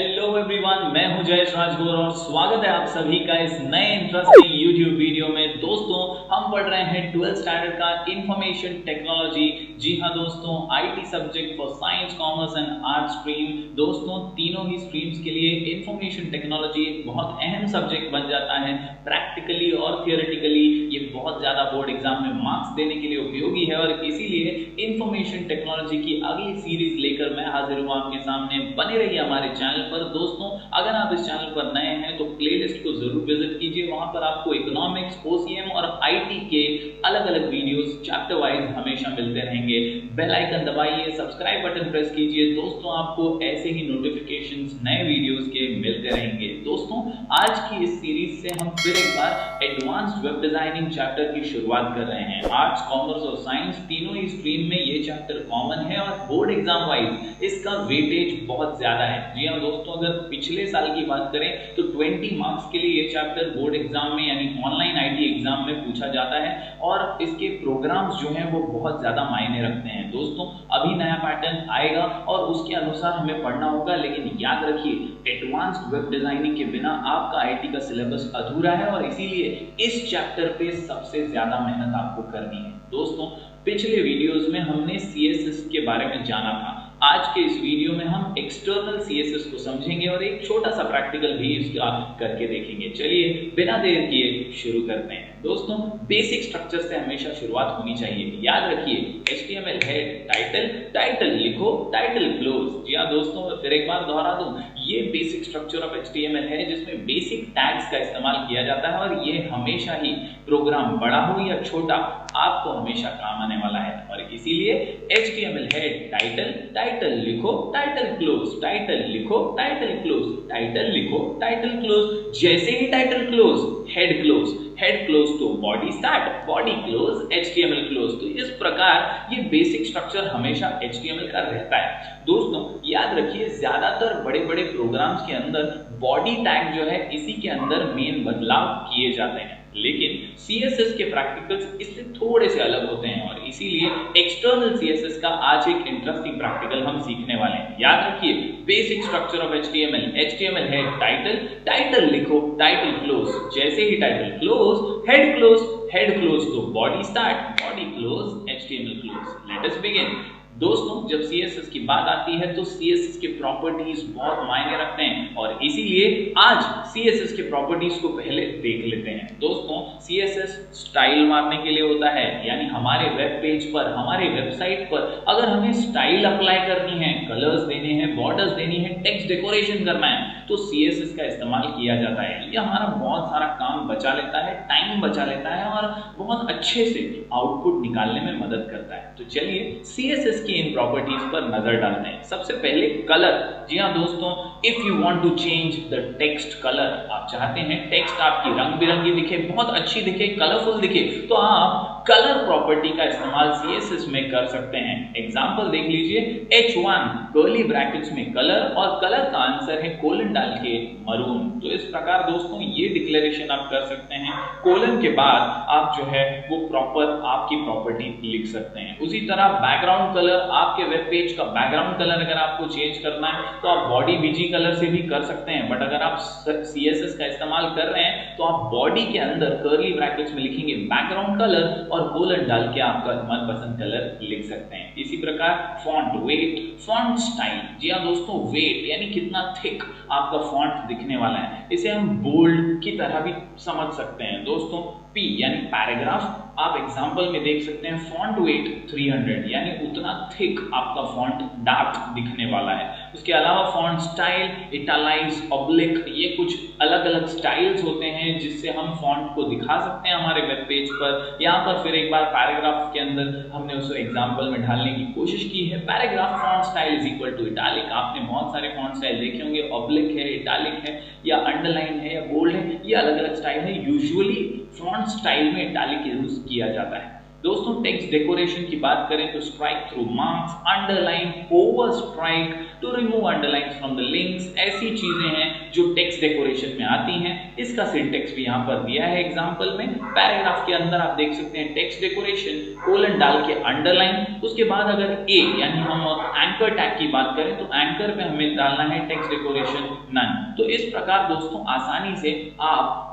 Hello everyone, मैं हूं जयेश राजगोर और स्वागत है आप सभी का इस नए इंटरेस्टिंग यूट्यूब वीडियो में। दोस्तों, हम पढ़ रहे हैं 12th स्टैंडर्ड का इंफॉर्मेशन टेक्नोलॉजी। जी हां दोस्तों, IT subject for science, commerce and art stream. दोस्तों, तीनों ही स्ट्रीम्स के लिए इंफॉर्मेशन टेक्नोलॉजी एक बहुत अहम सब्जेक्ट बन जाता है। प्रैक्टिकली और थियोरेटिकली ये बहुत ज्यादा बोर्ड एग्जाम में मार्क्स देने के लिए उपयोगी है और इसीलिए इंफॉर्मेशन टेक्नोलॉजी की अगली सीरीज लेकर मैं हाजिर हूं आपके सामने। बने रहिए हमारे चैनल पर। दोस्तों, अगर आप इस चैनल पर नए हैं तो प्लेलिस्ट को जरूर विजिट कीजिए। वहां पर आपको इकोनॉमिक्स, ओसीएम और आईटी के अलग अलग वीडियोस चैप्टर वाइज हमेशा मिलते रहेंगे। बेल आइकन दबाइए, सब्सक्राइब बटन प्रेस कीजिए। दोस्तों, आपको ऐसे ही नोटिफिकेशंस नए वीडियोस के मिलते रहेंगे। दोस्तों, आज की इस सीरीज से हम फिर एक बार एडवांस्ड वेब डिजाइनिंग चैप्टर की शुरुआत कर रहे हैं। आर्ट्स, कॉमर्स और साइंस तीनों ही स्ट्रीम में ये चैप्टर कॉमन है और बोर्ड एग्जाम वाइज इसका वेटेज बहुत ज्यादा है। जी हां दोस्तों, अगर पिछले साल की बात करें तो 20 मार्क्स के लिए ये चैप्टर बोर्ड एग्जाम में यानी ऑनलाइन आईटी एग्जाम में पूछा जाता है और इसके प्रोग्राम्स जो हैं वो बहुत ज्यादा मायने रखते हैं। दोस्तों, अभी नया पैटर्न आएगा और उसके अनुसार हमें पढ़ना होगा, लेकिन याद रखिए एडवांस्ड वेब डिजाइनिंग के बिना आपका आईटी का सिलेबस अधूरा है और इसीलिए इस चैप्टर पे सबसे ज्यादा मेहनत आपको करनी है। दोस्तों, पिछले वीडियोस में हमने सीएसएस के बारे में जाना था। आज के इस वीडियो में हम एक्सटर्नल सीएसएस को समझेंगे और एक छोटा सा प्रैक्टिकल भी इसका करके देखेंगे। चलिए बिना देर किए शुरू करते हैं। दोस्तों, बेसिक स्ट्रक्चर से हमेशा शुरुआत होनी चाहिए। याद रखिए, एचटीएमएल हेड, टाइटल, टाइटल लिखो, टाइटल क्लोज। जी हां दोस्तों, फिर एक बार दोहरा दूं, ये बेसिक स्ट्रक्चर ऑफ एचटीएमएल है जिसमें बेसिक टैग्स का इस्तेमाल किया जाता है और ये हमेशा ही प्रोग्राम बड़ा हो या छोटा आपको हमेशा काम आने वाला है और इसीलिए एचटीएमएल हेड, टाइटल, टाइटल लिखो, टाइटल क्लोज, टाइटल लिखो, टाइटल क्लोज, टाइटल लिखो, टाइटल क्लोज। जैसे ही title close, head close, head close तो body start, body close, HTML close. तो इस प्रकार ये बेसिक स्ट्रक्चर हमेशा एचटीएमएल का रहता है। दोस्तों, याद रखिए, ज्यादातर बड़े बड़े प्रोग्राम्स के अंदर बॉडी टैग जो है इसी के अंदर मेन बदलाव किए जाते हैं, लेकिन सीएसएस के प्रैक्टिकल्स इससे थोड़े से अलग होते हैं और इसीलिए एक्सटर्नल सीएसएस का आज एक इंटरेस्टिंग प्रैक्टिकल हम सीखने वाले हैं। याद रखिए, basic structure of HTML, HTML head, title, title लिखो, टाइटल क्लोज। जैसे ही title close, head close, head close तो body start, body close, HTML close. Let us begin. दोस्तों, जब सीएसएस की बात आती है तो सीएसएस के प्रॉपर्टीज बहुत मायने रखते हैं और इसीलिए आज सीएसएस के प्रॉपर्टीज को पहले देख लेते हैं। दोस्तों, सीएसएस स्टाइल मारने के लिए होता है, यानी हमारे वेब पेज पर, हमारे वेबसाइट पर अगर हमें स्टाइल अप्लाई करनी है, कलर्स देने हैं, बॉर्डर्स देनी है, टेक्स्ट डेकोरेशन करना है तो सीएसएस का इस्तेमाल किया जाता है। ये हमारा बहुत सारा काम बचा लेता है, टाइम बचा लेता है और बहुत अच्छे से आउटपुट निकालने में मदद करता है। तो चलिए सीएसएस की इन प्रॉपर्टीज पर नजर डालते हैं। सबसे पहले कलर। जी हां दोस्तों, if you want to change the text colour, आप चाहते हैं टेक्स्ट आपकी रंग बिरंगी दिखे, बहुत अच्छी दिखे, कलरफुल दिखे, तो आप कलर प्रॉपर्टी का इस्तेमाल सीएसएस में कर सकते हैं। एग्जांपल देख लीजिए, H1 कर्ली ब्रैकेट्स में कलर और कलर का आंसर है कोलन डाल के मरून। तो इस प्रकार दोस्तों ये डिक्लेरेशन आप कर सकते हैं। कोलन के बाद आप जो है वो प्रॉपर आपकी प्रॉपर्टी लिख सकते हैं। उसी तरह बैकग्राउंड कलर, आपके वेब पेज का बैकग्राउंड कलर अगर आपको चेंज करना है तो आप बॉडी बीजी कलर से भी कर सकते हैं, बट अगर आप सीएसएस का इस्तेमाल कर रहे हैं तो आप बॉडी के अंदर कर्ली ब्रैकेट्स में लिखेंगे बैकग्राउंड कलर और कोलन डाल के आपका मनपसंद कलर लिख सकते हैं। इसी प्रकार फॉन्ट वेट, फॉन्ट स्टाइल। जी हां दोस्तों, वेट यानी कितना थिक आपका फॉन्ट दिखने वाला है, इसे हम बोल्ड की तरह भी समझ सकते हैं। दोस्तों, P यानी पैराग्राफ, आप एग्जांपल में देख सकते हैं फॉन्ट वेट 300 यानी उतना थिक आपका फॉन्ट डार्क दिखने वाला है। उसके अलावा फॉन्ट स्टाइल, इटैलाइज, ऑब्लिक, ये कुछ अलग अलग स्टाइल्स होते हैं जिससे हम फॉन्ट को दिखा सकते हैं हमारे वेब पेज पर। यहाँ पर फिर एक बार पैराग्राफ के अंदर हमने उसको एग्जांपल में ढालने की कोशिश की है। Paragraph font style is equal to italic. आपने बहुत सारे फॉन्ट स्टाइल देखे होंगे, ऑब्लिक है, इटैलिक है या अंडरलाइन है या बोल्ड है, ये अलग अलग स्टाइल है। यूजुअली फॉन्ट स्टाइल में इटैलिक यूज किया जाता है। दोस्तों टेक्स्ट डेकोरेशन की बात करें तो strike through marks, underline, over strike, to remove underlines from the links, ऐसी चीजें हैं जो टेक्स्ट डेकोरेशन में आती हैं। इसका सिंटेक्स भी यहाँ पर दिया है एग्जांपल में। पैराग्राफ के अंदर आप देख सकते हैं टेक्स्ट डेकोरेशन कोलन डाल के अंडरलाइन, उसके बाद अगर ए यानी हम एंकर टैग की बात करें तो एंकर पे हमें डालना है टेक्स्ट डेकोरेशन नन। तो इस प्रकार दोस्तों आसानी से आप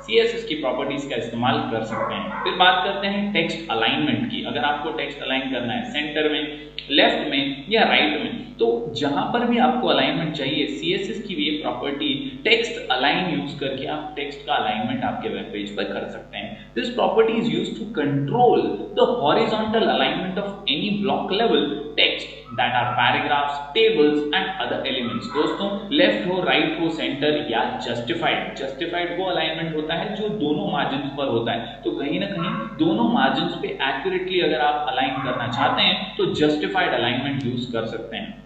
CSS की प्रॉपर्टीज का इस्तेमाल कर सकते हैं। फिर बात करते हैं टेक्स्ट अलाइनमेंट की। अगर आपको टेक्स्ट अलाइन करना है सेंटर में, लेफ्ट में या राइट में, तो जहां पर भी आपको अलाइनमेंट चाहिए CSS की भी ये प्रॉपर्टी टेक्स्ट अलाइन यूज करके आप टेक्स्ट का अलाइनमेंट आपके वेब पेज पर कर सकते हैं। This property is used to control the horizontal alignment of any block level text that are paragraphs, tables and other elements। दोस्तों लेफ्ट हो, राइट हो, सेंटर या जस्टिफाइड वो अलाइनमेंट होता है जो दोनों मार्जिन पर होता है। तो कहीं ना कहीं दोनों मार्जिन पे एक्यूरेटली अगर आप अलाइन करना चाहते हैं तो जस्टिफाइड अलाइनमेंट यूज कर सकते हैं।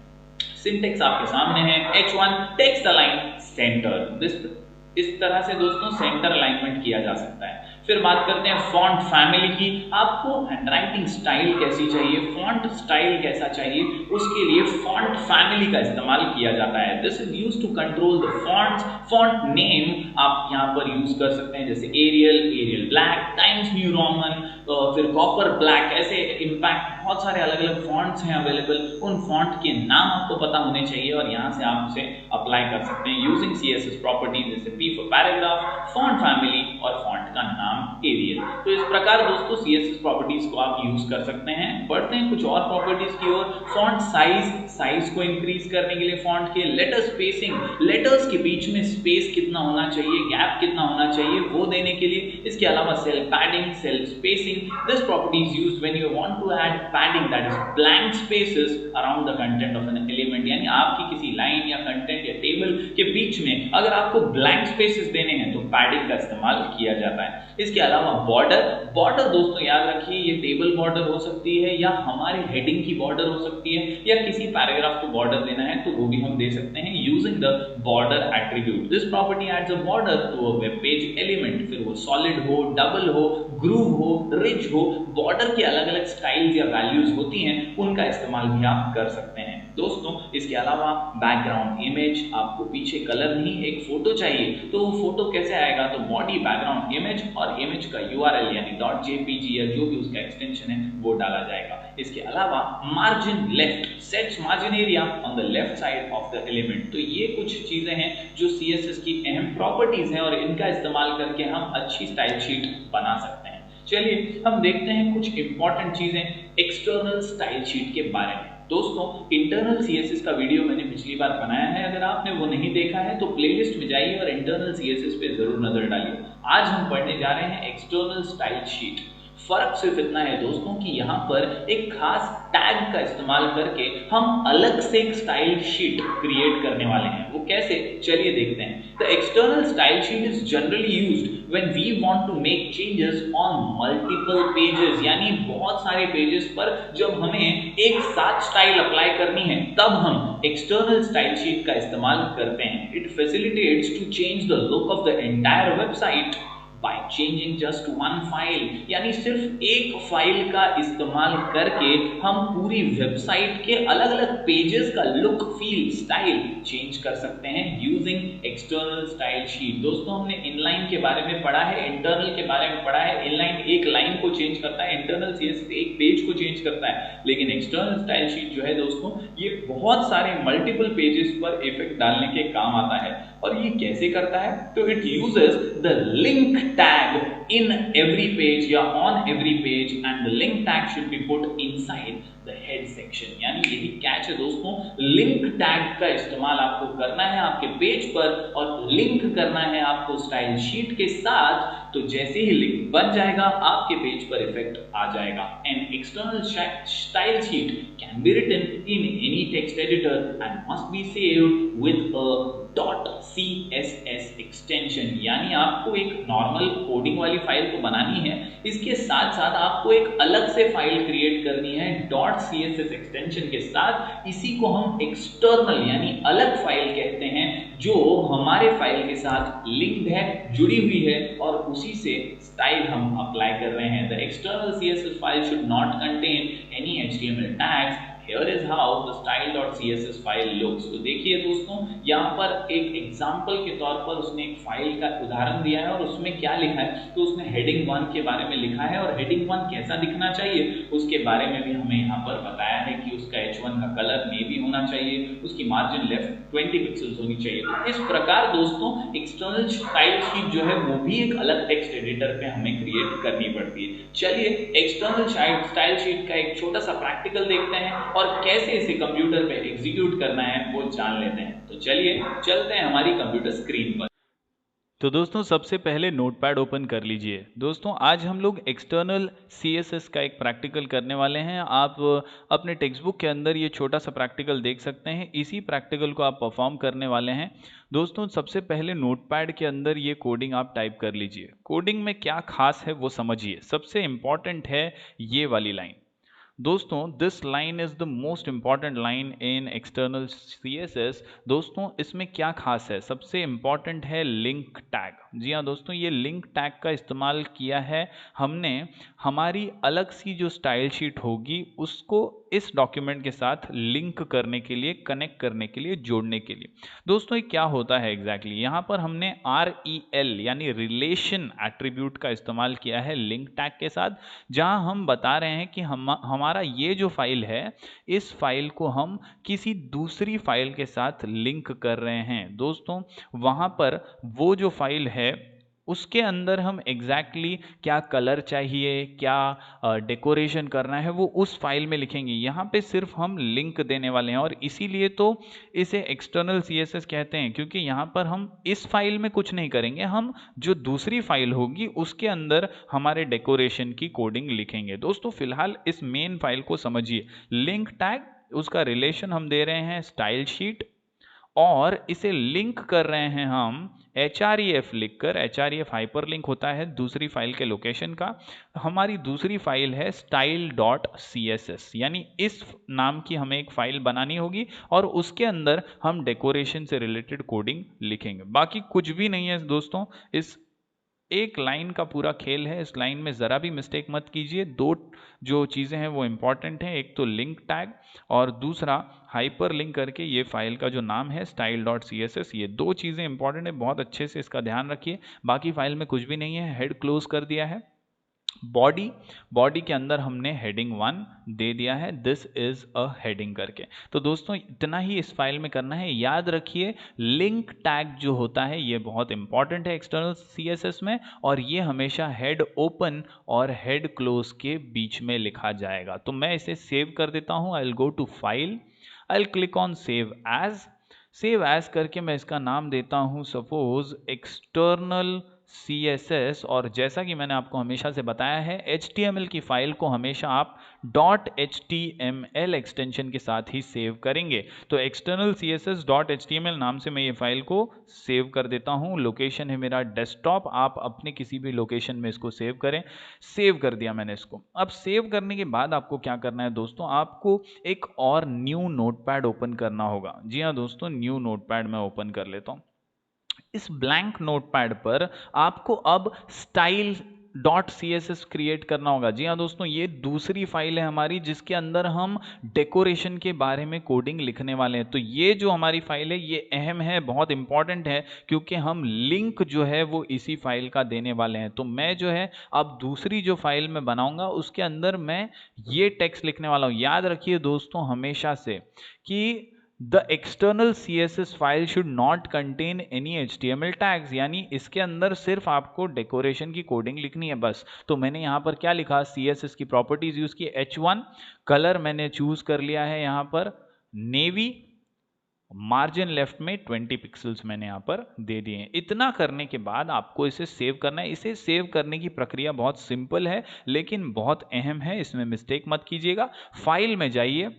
सिंटेक्स आपके सामने है, H1 टेक्स्ट अलाइन सेंटर। इस तरह से दोस्तों सेंटर अलाइनमेंट किया जा सकता है। फिर बात करते हैं फॉन्ट फैमिली की। आपको हैंडराइटिंग स्टाइल कैसी चाहिए, फॉन्ट स्टाइल कैसा चाहिए, उसके लिए फॉन्ट फैमिली का इस्तेमाल किया जाता है। This is used to control the fonts. Font name आप यहां पर यूज कर सकते हैं, जैसे Arial Black, Times New Roman, फिर कॉपर ब्लैक, ऐसे इम्पैक्ट बहुत सारे अलग अलग फॉन्ट्स हैं अवेलेबल। उन फॉन्ट के नाम आपको पता होने चाहिए और यहां से आप उसे अप्लाई कर सकते हैं यूजिंग CSS प्रॉपर्टीज, जैसे P for paragraph, font family और फॉन्ट का नाम एरियल। तो इस प्रकार दोस्तों CSS प्रॉपर्टीज को आप यूज कर सकते हैं। बढ़ते हैं कुछ और प्रॉपर्टीज की ओर। फॉन्ट साइज को इंक्रीज करने के लिए फॉन्ट के, लेटर स्पेसिंग, लेटर्स के बीच में स्पेस कितना होना चाहिए, गैप कितना होना चाहिए, वो देने के लिए। इसके अलावा cell padding, cell spacing. This property is used when you want to add padding, that is blank spaces around the content of an element। यानी आपकी किसी लाइन या कंटेंट या टेबल के बीच में अगर आपको ब्लैंक स्पेसेस देने हैं तो पैडिंग का इस्तेमाल किया जाता है। इसके अलावा बॉर्डर दोस्तों याद रखिए, ये टेबल बॉर्डर हो सकती है या हमारे हेडिंग की बॉर्डर हो सकती है या किसी पैराग्राफ को बॉर्डर देना है तो वो भी हम दे सकते हैं using the border attribute. This property adds a border to a web page element. फिर वो सॉलिड हो, डबल हो, ग्रूव हो, रिज हो, बॉर्डर के अलग अलग स्टाइल्स या वैल्यूज होती हैं, उनका इस्तेमाल भी आप कर सकते हैं। दोस्तों इसके अलावा बैकग्राउंड इमेज, आपको पीछे कलर नहीं एक फोटो चाहिए तो वो फोटो कैसे आएगा, तो बॉडी बैकग्राउंड इमेज और इमेज का URL यानी .jpg या जो भी उसका एक्सटेंशन है वो डाला जाएगा। इसके अलावा margin left sets margin area on the left side of the element. तो ये कुछ चीजें हैं जो CSS की अहम प्रॉपर्टीज हैं और इनका इस्तेमाल करके हम अच्छी स्टाइल शीट बना सकते हैं। चलिए हम देखते हैं कुछ इंपॉर्टेंट चीजें एक्सटर्नल स्टाइल शीट के बारे में। दोस्तों इंटरनल CSS का वीडियो मैंने पिछली बार बनाया है, अगर आपने वो नहीं देखा है तो प्लेलिस्ट में जाइए और इंटरनल CSS पे जरूर नजर डालिए। आज हम पढ़ने जा रहे हैं एक्सटर्नल स्टाइल शीट। फर्क सिर्फ इतना है दोस्तों कि यहाँ पर एक खास टैग का इस्तेमाल करके हम अलग से एक स्टाइल शीट क्रिएट करने वाले हैं। वो कैसे, चलिए देखते हैं। The external style sheet is generally used when we want to make changes on multiple pages. यानी बहुत सारे पेजेस पर जब हमें एक साथ स्टाइल अप्लाई करनी है तब हम एक्सटर्नल स्टाइल शीट का इस्तेमाल करते हैं। It facilitates to change the look of the entire website by changing just one file। यानी सिर्फ एक फाइल का इस्तेमाल करके हम पूरी वेबसाइट के अलग अलग पेजेस का लुक, फील, स्टाइल चेंज कर सकते हैं यूजिंग एक्सटर्नल स्टाइल शीट। दोस्तों हमने इनलाइन के बारे में पढ़ा है, इंटरनल के बारे में पढ़ा है। इनलाइन एक लाइन को चेंज करता है, इंटरनल CSS एक पेज को चेंज करता है, लेकिन एक्सटर्नल स्टाइल शीट जो है दोस्तों ये बहुत सारे मल्टीपल पेजेस पर इफेक्ट डालने के काम आता है। और ये कैसे करता है, तो it uses the link tag in every page या on every page and the link tag should be put inside the head section। यानी यही कैच है दोस्तों, लिंक टैग का इस्तेमाल आपको करना है आपके पेज पर और लिंक करना है आपको स्टाइल शीट के साथ। तो जैसे ही लिंक बन जाएगा आपके पेज पर इफेक्ट आ जाएगा। An external style sheet can be written in any text editor and must be saved with a .css extension. यानी आपको एक नॉर्मल कोडिंग वाली फाइल तो बनानी है, इसके साथ साथ आपको एक अलग से फाइल क्रिएट करनी है .css एक्सटेंशन के साथ। इसी को हम एक्सटर्नल यानी अलग फाइल कहते हैं जो हमारे फाइल के साथ लिंक्ड है, जुड़ी हुई है, और उसी से स्टाइल हम अप्लाई कर रहे हैं। The external CSS file should not contain any HTML tags. Here is how the style.css file looks। तो देखिए दोस्तों, यहाँ पर एक एग्जाम्पल के तौर पर उसने एक फाइल का उदाहरण दिया है और उसमें क्या लिखा है, तो उसने हेडिंग 1 के बारे में लिखा है और हेडिंग 1 कैसा दिखना चाहिए उसके बारे में भी हमें यहाँ पर बताया है कि उसका H1 का कलर नेवी होना चाहिए, उसकी मार्जिन लेफ्ट 20 पिक्सल्स होनी चाहिए। तो इस प्रकार दोस्तों एक्सटर्नल स्टाइल शीट जो है वो भी एक अलग टेक्स्ट एडिटर पे हमें क्रिएट करनी पड़ती है। चलिए एक्सटर्नल स्टाइल शीट का एक छोटा सा प्रैक्टिकल देखते हैं और कैसे इसे कंप्यूटर पे एग्जीक्यूट करना है वो जान लेते हैं। तो चलिए चलते हैं हमारी कंप्यूटर स्क्रीन पर। तो दोस्तों सबसे पहले नोटपैड ओपन कर लीजिए। दोस्तों आज हम लोग एक्सटर्नल CSS का एक प्रैक्टिकल करने वाले हैं। आप अपने टेक्स्ट बुक के अंदर ये छोटा सा प्रैक्टिकल देख सकते हैं। इसी प्रैक्टिकल को आप परफॉर्म करने वाले हैं। दोस्तों सबसे पहले नोटपैड के अंदर ये कोडिंग आप टाइप कर लीजिए। कोडिंग में क्या खास है वो समझिए। सबसे इम्पॉर्टेंट है ये वाली लाइन। दोस्तों this line is the most important line in external CSS। दोस्तों इसमें क्या खास है, सबसे इंपॉर्टेंट है लिंक टैग। जी हाँ दोस्तों, ये लिंक टैग का इस्तेमाल किया है हमने हमारी अलग सी जो स्टाइल शीट होगी उसको इस डॉक्यूमेंट के साथ लिंक करने के लिए, कनेक्ट करने के लिए, जोड़ने के लिए। दोस्तों ये क्या होता है एग्जैक्टली, यहाँ पर हमने REL यानी रिलेशन एट्रीब्यूट का इस्तेमाल किया है लिंक टैग के साथ, जहाँ हम बता रहे हैं कि हमारा ये जो फाइल है इस फाइल को हम किसी दूसरी फाइल के साथ लिंक कर रहे हैं। दोस्तों वहाँ पर वो जो फाइल है उसके अंदर हम एग्जैक्टली क्या कलर चाहिए, क्या डेकोरेशन करना है वो उस फाइल में लिखेंगे। यहाँ पे सिर्फ हम लिंक देने वाले हैं और इसीलिए तो इसे एक्सटर्नल CSS कहते हैं, क्योंकि यहाँ पर हम इस फाइल में कुछ नहीं करेंगे, हम जो दूसरी फाइल होगी उसके अंदर हमारे डेकोरेशन की कोडिंग लिखेंगे। दोस्तों फिलहाल इस मेन फाइल को समझिए। लिंक टैग उसका रिलेशन हम दे रहे हैं स्टाइल शीट और इसे लिंक कर रहे हैं हम href लिखकर। href हाइपरलिंक होता है दूसरी फाइल के लोकेशन का। हमारी दूसरी फाइल है style.css, यानी इस नाम की हमें एक फाइल बनानी होगी और उसके अंदर हम डेकोरेशन से रिलेटेड कोडिंग लिखेंगे। बाकी कुछ भी नहीं है दोस्तों, इस एक लाइन का पूरा खेल है। इस लाइन में ज़रा भी मिस्टेक मत कीजिए। दो जो चीज़ें हैं वो इंपॉर्टेंट हैं, एक तो लिंक टैग और दूसरा हाइपर लिंक करके ये फाइल का जो नाम है style.css। ये दो चीज़ें इंपॉर्टेंट है, बहुत अच्छे से इसका ध्यान रखिए। बाकी फाइल में कुछ भी नहीं है। हेड क्लोज कर दिया है। बॉडी के अंदर हमने हेडिंग 1 दे दिया है, दिस इज अ हेडिंग करके। तो दोस्तों इतना ही इस फाइल में करना है। याद रखिए लिंक टैग जो होता है ये बहुत इंपॉर्टेंट है एक्सटर्नल CSS में, और ये हमेशा हेड ओपन और हेड क्लोज के बीच में लिखा जाएगा। तो मैं इसे सेव कर देता हूं। I will go to file, I will click on save as. Save as करके मैं इसका नाम देता हूं सपोज एक्सटर्नल CSS, और जैसा कि मैंने आपको हमेशा से बताया है HTML की फाइल को हमेशा आप .html एक्सटेंशन के साथ ही सेव करेंगे। तो एक्सटर्नल CSS.html नाम से मैं ये फाइल को सेव कर देता हूँ। लोकेशन है मेरा डेस्कटॉप, आप अपने किसी भी लोकेशन में इसको सेव करें। सेव कर दिया मैंने इसको। अब सेव करने के बाद आपको क्या करना है दोस्तों, आपको एक और न्यू नोटपैड ओपन करना होगा। जी हाँ दोस्तों, न्यू नोटपैड मैं ओपन कर लेता हूँ। इस ब्लैंक नोटपैड पर आपको अब style.css क्रिएट करना होगा। जी हाँ दोस्तों, ये दूसरी फाइल है हमारी जिसके अंदर हम डेकोरेशन के बारे में कोडिंग लिखने वाले हैं। तो ये जो हमारी फाइल है ये अहम है, बहुत इंपॉर्टेंट है, क्योंकि हम लिंक जो है वो इसी फाइल का देने वाले हैं। तो मैं जो है अब दूसरी जो फाइल में बनाऊंगा उसके अंदर मैं ये टेक्स्ट लिखने वाला हूँ। याद रखिए दोस्तों हमेशा से कि The external CSS file should not contain any HTML tags, यानी इसके अंदर सिर्फ आपको डेकोरेशन की कोडिंग लिखनी है बस। तो मैंने यहाँ पर क्या लिखा, CSS की प्रॉपर्टीज यूज की, H1 कलर मैंने चूज कर लिया है यहाँ पर नेवी, मार्जिन लेफ्ट में 20 पिक्सल्स मैंने यहाँ पर दे दिए हैं। इतना करने के बाद आपको इसे सेव करना है। इसे सेव करने की प्रक्रिया बहुत सिंपल है लेकिन बहुत अहम है, इसमें मिस्टेक मत कीजिएगा। फाइल में जाइए,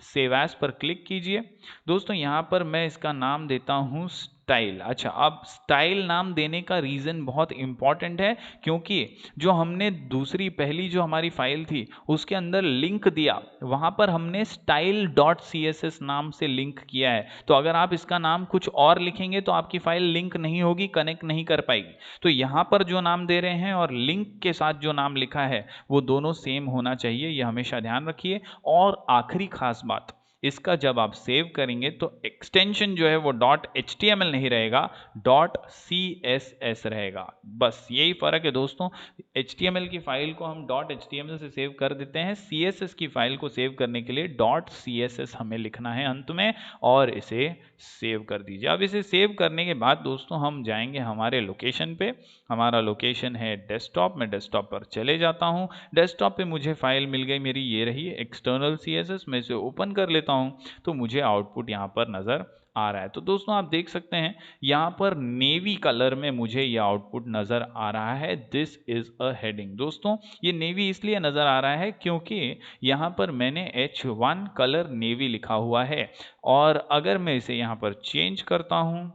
सेव एज पर क्लिक कीजिए। दोस्तों यहाँ पर मैं इसका नाम देता हूँ स्टाइल। अच्छा, अब स्टाइल नाम देने का रीज़न बहुत इंपॉर्टेंट है, क्योंकि जो हमने दूसरी पहली जो हमारी फाइल थी उसके अंदर लिंक दिया, वहाँ पर हमने style.css नाम से लिंक किया है। तो अगर आप इसका नाम कुछ और लिखेंगे तो आपकी फाइल लिंक नहीं होगी, कनेक्ट नहीं कर पाएगी। तो यहाँ पर जो नाम दे रहे हैं और लिंक के साथ जो नाम लिखा है वो दोनों सेम होना चाहिए, ये हमेशा ध्यान रखिए। और आखिरी खास बात, इसका जब आप सेव करेंगे तो एक्सटेंशन जो है वो .html नहीं रहेगा, .css रहेगा। बस यही फर्क है दोस्तों। HTML की फाइल को हम .html से सेव कर देते हैं, CSS की फाइल को सेव करने के लिए .css हमें लिखना है अंत में, और इसे सेव कर दीजिए। अब इसे सेव करने के बाद दोस्तों हम जाएंगे हमारे लोकेशन पे। हमारा लोकेशन है डेस्कटॉप, मैं डेस्कटॉप पर चले जाता हूँ। डेस्कटॉप पे मुझे फाइल मिल गई मेरी, ये रही एक्सटर्नल CSS। मैं इसे ओपन कर लेता हूँ तो मुझे आउटपुट यहाँ पर नज़र आ रहा है। तो दोस्तों आप देख सकते हैं यहाँ पर नेवी कलर में मुझे यह आउटपुट नज़र आ रहा है, दिस इज़ अ हेडिंग। दोस्तों ये नेवी इसलिए नज़र आ रहा है क्योंकि यहाँ पर मैंने H1 कलर नेवी लिखा हुआ है। और अगर मैं इसे यहाँ पर चेंज करता हूँ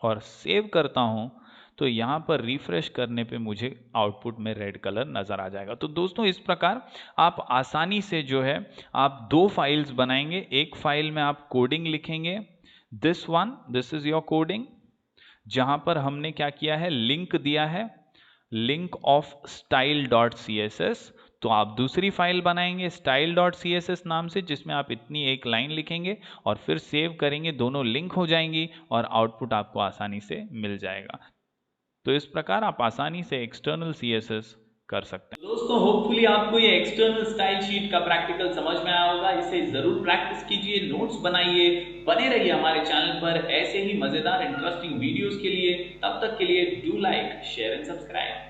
और सेव करता हूँ तो यहाँ पर रिफ्रेश करने पे मुझे आउटपुट में रेड कलर नज़र आ जाएगा। तो दोस्तों इस प्रकार आप आसानी से जो है आप दो फाइल्स बनाएंगे। एक फाइल में आप कोडिंग लिखेंगे, दिस इज योर कोडिंग, जहाँ पर हमने क्या किया है, लिंक दिया है, लिंक ऑफ style.css। तो आप दूसरी फाइल बनाएंगे style.css नाम से, जिसमें आप इतनी एक लाइन लिखेंगे और फिर सेव करेंगे, दोनों लिंक हो जाएंगी और आउटपुट आपको आसानी से मिल जाएगा। तो इस प्रकार आप आसानी से एक्सटर्नल CSS कर सकते हैं। दोस्तों होपफुली आपको ये एक्सटर्नल स्टाइल शीट का प्रैक्टिकल समझ में आया होगा। इसे जरूर प्रैक्टिस कीजिए, नोट्स बनाइए, बने रहिए हमारे चैनल पर ऐसे ही मजेदार इंटरेस्टिंग वीडियोस के लिए। तब तक के लिए do like, share and subscribe.